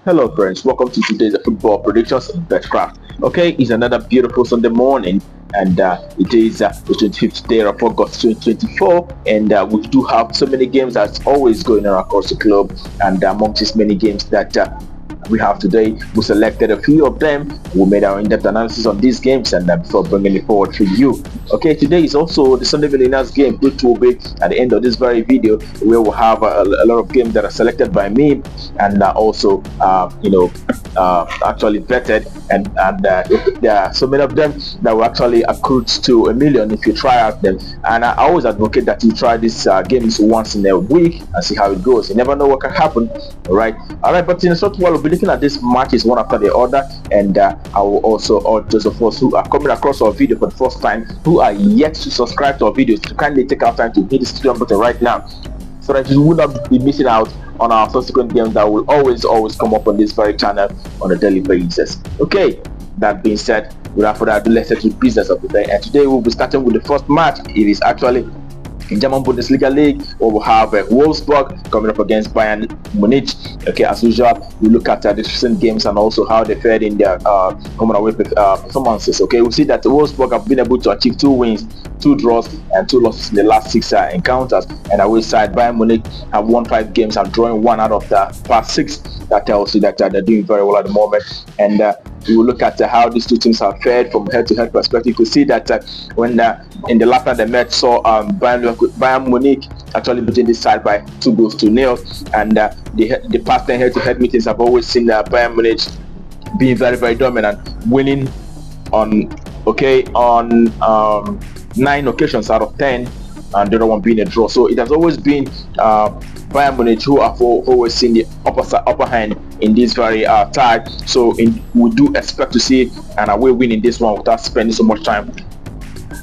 Hello friends, welcome to today's football predictions in Betkraft. Okay, it's another beautiful Sunday morning and it is the 25th day of August 2024 and we do have so many games that's always going on across the globe, and amongst these many games that we have today, we selected a few of them. We made our in-depth analysis on these games and before bringing it forward for you. Okay, today is also the Sunday Millionaires game, which will be at the end of this very video, where we'll have a lot of games that are selected by me and also actually vetted, and there are so many of them that will actually accrue to $1 million if you try out them. And I always advocate that you try these games once in a week and see how it goes. You never know what can happen. All right, but in a short while we'll be looking at these matches one after the other, and I will also urge those of us who are coming across our video for the first time, who are yet to subscribe to our videos, to kindly take our time to hit the subscribe button right now, so that you will not be missing out on our subsequent games that will always come up on this very channel on a daily basis. Okay, that being said, without further ado, let's get to business of the day. And today we'll be starting with the first match. It is actually in German Bundesliga League, where we'll have Wolfsburg coming up against Bayern Munich. Okay, as usual, we look at the recent games and also how they fared in their home and away performances. Okay, we see that Wolfsburg have been able to achieve 2 wins, 2 draws, and 2 losses in the last 6 encounters. And away side, Bayern Munich have won 5 games and drawing 1 out of the past 6. That tells you that they're doing very well at the moment. And we will look at how these two teams have fared from head-to-head perspective. You could see that when in the last time they met, saw Bayern Munich actually beating this side by 2-0, and the past 10 head-to-head meetings have always seen Bayern Munich being very, very dominant, winning on 9 occasions out of 10, and the other one being a draw. So it has always been Bayern Munich who have always seen the upper hand in this very tie. So we do expect to see an away win in this one without spending so much time.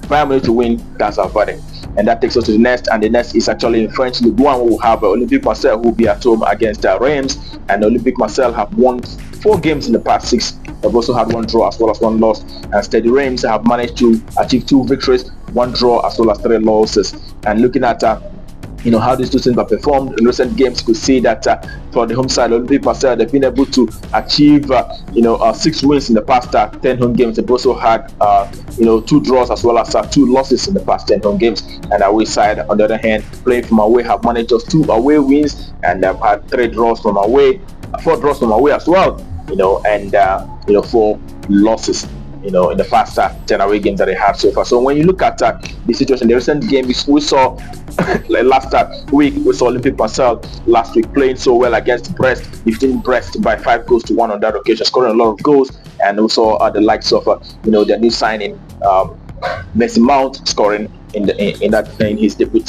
Bayern Munich to win, that's our verdict. And that takes us to the next, and the next is actually in French League 1. We'll have Olympique Marseille who will be at home against Reims, and Olympique Marseille have won 4 games in the past 6. They've also had 1 draw as well as 1 loss, and Stade Reims have managed to achieve 2 victories, 1 draw as well as 3 losses. And looking at how these two teams have performed in recent games, you could see that for the home side, Olympique Marseille, they've been able to achieve 6 wins in the past 10 home games. They've also had 2 draws as well as 2 losses in the past 10 home games. And away side, on the other hand, playing from away, have managed just 2 away wins, and they've had 3 draws from away, 4 draws from away as well, and 4 losses in the past 10 away games that they have so far. So when you look at the situation, the recent game we saw last week, we saw Olympique Marseille last week playing so well against Brest, defeating Brest by 5-1 on that occasion, scoring a lot of goals. And we saw the likes of their new signing Messi Mount scoring in his debut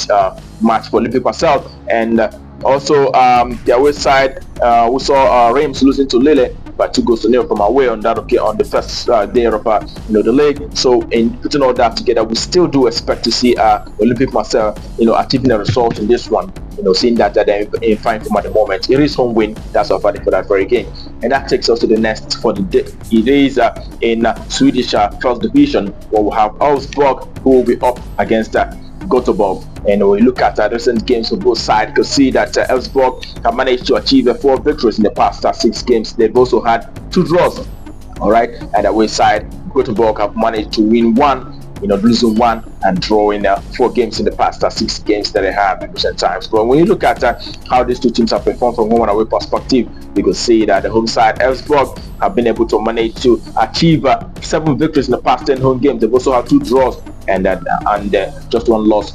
match for Olympique Marseille. And also the away side, we saw Reims losing to Lille by 2-0 from away on the first day of the league. So in putting all that together, we still do expect to see Olympique Marseille achieving a result in this one. Seeing that they're in fine form at the moment. It is home win. That's our verdict for that very game. And that takes us to the next for the day. It is in Swedish first division, where we have Elfsborg who will be up against Goteborg. And when we look at recent games on both sides, you can see that Elfsborg have managed to achieve 4 victories in the past 6 games. They've also had 2 draws. All right, and away side, Goteborg have managed to win 1, losing 1 and drawing 4 games in the past 6 games that they have in recent times. But when you look at how these two teams have performed from home and away perspective, you can see that the home side, Elfsborg, have been able to manage to achieve 7 victories in the past 10 home games. They've also had 2 draws and just 1 loss,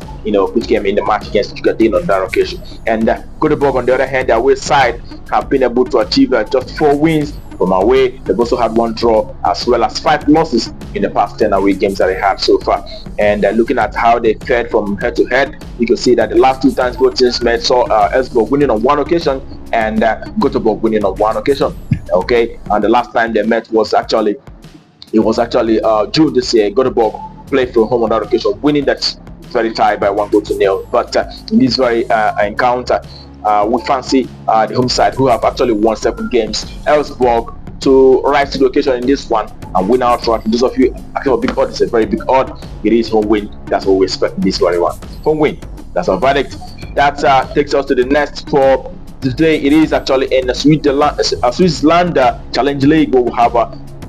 which came in the match against Stade on that occasion. And Goteborg, on the other hand, the away side, have been able to achieve just 4 wins from away. They've also had 1 draw as well as 5 losses in the past 10 away games that they had so far. And looking at how they fared from head to head, you can see that the last 2 times both teams met saw Elfsborg winning on 1 occasion and Goteborg winning on 1 occasion. Okay, and the last time they met was actually June this year. Goteborg played from home on that occasion, winning that very tie by 1-0. But in this very encounter, we fancy the home side, who have actually won 7 games, Elfsborg, to rise to the occasion in this one and win outright. Those of you actually a big odd, it's a very big odd. It is home win. That's what we expect in this very one. Home win. That's our verdict. That takes us to the next for today it is actually in the Switzerland Challenge League, where we have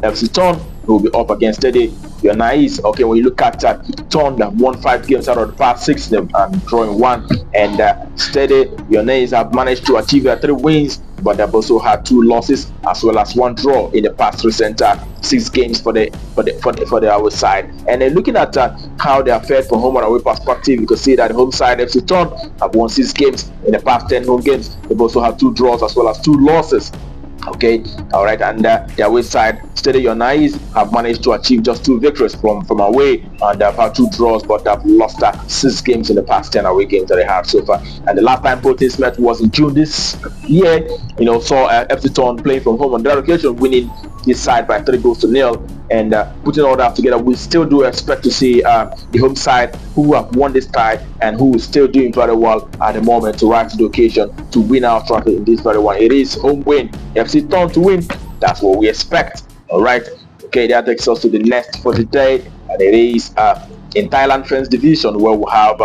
FC Thun who will be up against Stade. Nyonnais. Okay, when you look at Thun, that won 5 games out of the past 6, and drawing 1, and Stade Nyonnais have managed to achieve 3 wins, but they've also had 2 losses as well as 1 draw in the past recent 6 games for the away side. And then looking at how they are fared from home and away perspective, you can see that the home side FC Thun have won 6 games in the past 10 home games. They've also had 2 draws as well as 2 losses. Okay, all right, and the away side Stade Nyonnais have managed to achieve just 2 victories from away, and they've had 2 draws, but they've lost 6 games in the past 10 away games that they have so far. And the last time both teams met was in June this year. Saw FC Thun playing from home on that occasion, winning this side by 3-0, and putting all that together, we still do expect to see the home side, who have won this tie and who is still doing very well at the moment, to rise to the occasion to win our trophy in this very one. It is home win, FC Thun to win. That's what we expect. All right. Okay, that takes us to the next for today, and it is in Thailand Friends Division, where we have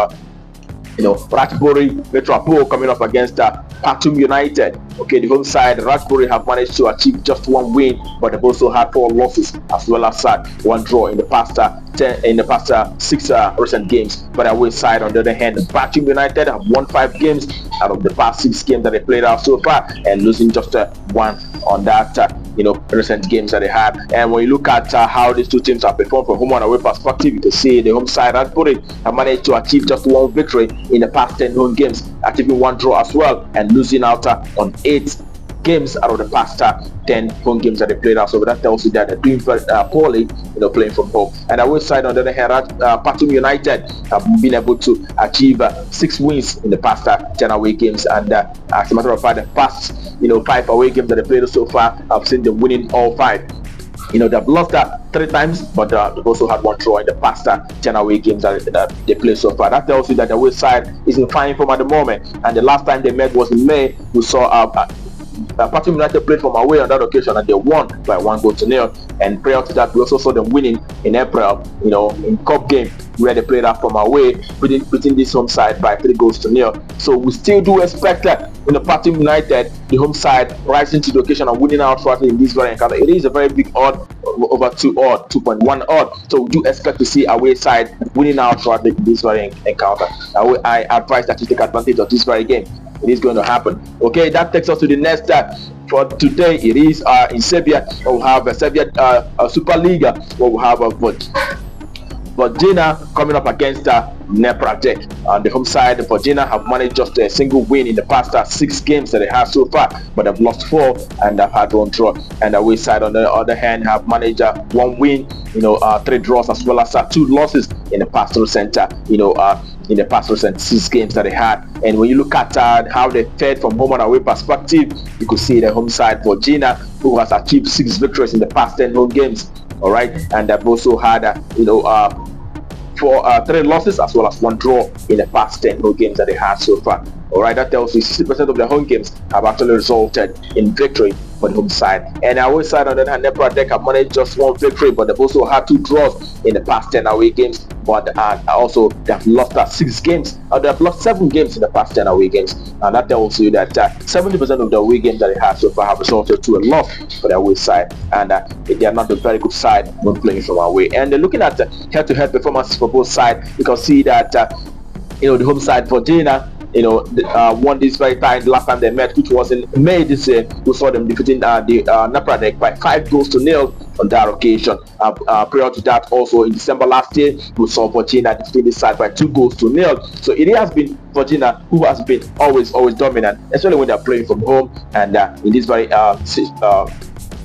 Ratchaburi Betkraft coming up against Pathum United. Okay, the home side Ratchaburi have managed to achieve just 1 win, but they've also had 4 losses as well as 1 draw in the past 6 recent games. But away side, on the other hand, Pathum United have won 5 games out of the past 6 games that they played out so far, and losing just 1 on that recent games that they had. And when you look at how these 2 teams have performed from home and away perspective, you can see the home side Ratchaburi have managed to achieve just 1 victory in the past 10 home games, achieving 1 draw as well, and losing out on 8 games out of the past 10 home games that they played out. So that tells you that they're doing very poorly, playing from home. And away side, on the other hand, Pathum United have been able to achieve 6 wins in the past 10 away games, and as a matter of fact, the past 5 away games that they played so far, I've seen them winning all 5. They've lost 3 times, but they've also had 1 draw in the past 10 away games that they played so far. That tells you that the away side is in fine form at the moment. And the last time they met was in May. We saw Pathum United played from away on that occasion, and they won by 1-0. And prior to that, we also saw them winning in April, in cup game, where they played out from away, beating this home side by 3-0. So we still do expect that Pathum United, the home side, rising to the occasion and winning out trophy in this very encounter. It is a very big odd, over 2.1 odd. So we do expect to see away side winning out trophy in this very encounter. I advise that you take advantage of this very game. It is going to happen. Okay, that takes us to the next for today. It is in Serbia. We'll have a Serbia Super League, where we'll have Vojvodina coming up against Napredak. On the home side, Vojvodina have managed just a single win in the past 6 games that they have so far, but they've lost 4 and they've had 1 draw. And the away side, on the other hand, have managed 1 win, 3 draws as well as 2 losses in the past recent in the past recent 6 games that they had. And when you look at how they fared from home and away perspective, you could see the home side Vojvodina, who has achieved 6 victories in the past 10 home games. All right, and they've also had 3 losses as well as 1 draw in the past 10 home games that they had so far. All right, that tells you 60% of their home games have actually resulted in victory for the home side. And away side, on the other hand, Napredak have managed just 1 victory, but they've also had 2 draws in the past 10 away games. But also they've lost 6 games. They've lost 7 games in the past 10 away games, and that tells you that 70% of the away games that they have so far have resulted to a loss for the away side, and they are not a very good side when playing from away. And looking at head-to-head performances for both sides, you can see that the home side Vojvodina won this very time the last time they met, which was in May this year. We saw them defeating the Napredak by 5-0 on that occasion. Prior to that, also in December last year, we saw Vojvodina defeating this side by 2-0. So it has been Vojvodina who has been always dominant, especially when they're playing from home. And in this very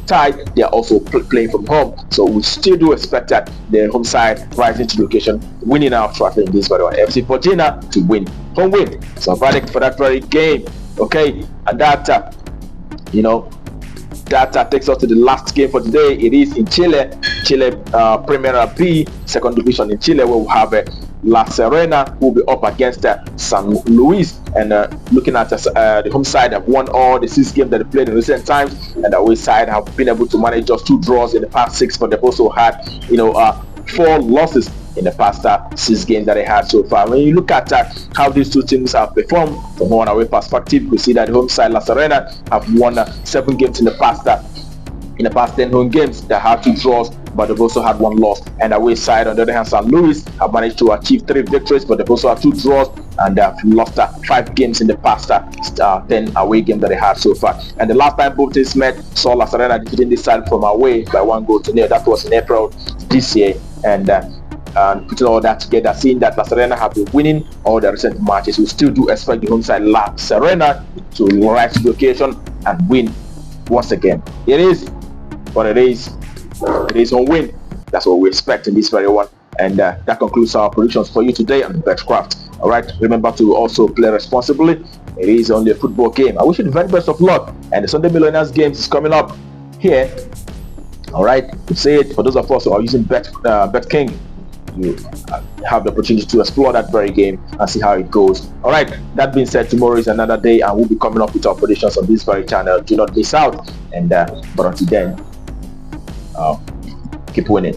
tie, they are also playing from home. So we still do expect that the home side rising to the occasion, winning our trophy in this very one. FC Vojvodina to win, home win. So verdict for that very game. Okay, and that that takes us to the last game for today. It is in Chile Primera B, 2nd division in Chile, where we have La Serena, who will be up against San Luis. And looking at the home side, have won all the 6 games that they played in recent times, and the away side have been able to manage just 2 draws in the past 6, but they've also had 4 losses in the past 6 games that they had so far. When you look at how these two teams have performed from home and away perspective, we see that the home side La Serena have won 7 games in the past 10 home games. They had 2 draws, but they've also had 1 loss. And away side, on the other hand, St. Louis have managed to achieve 3 victories, but they've also had 2 draws, and they have lost 5 games in the past 10 away games that they had so far. And the last time both teams met saw La Serena defeating this side from away by 1-0. That was in April this year. And putting all that together, seeing that La Serena have been winning all the recent matches, we still do expect the home side La Serena to rise to the occasion and win once again. It is what it is. It is on win. That's what we expect in this very one. And that concludes our predictions for you today on Betkraft. All right, remember to also play responsibly. It is only a football game. I wish you the very best of luck. And the Sunday Millionaires games is coming up here. All right, to say it, for those of us who are using BetKing, you have the opportunity to explore that very game and see how it goes. All right, that being said, tomorrow is another day, and we'll be coming up with our predictions on this very channel. Do not miss out. And but until then, keep winning.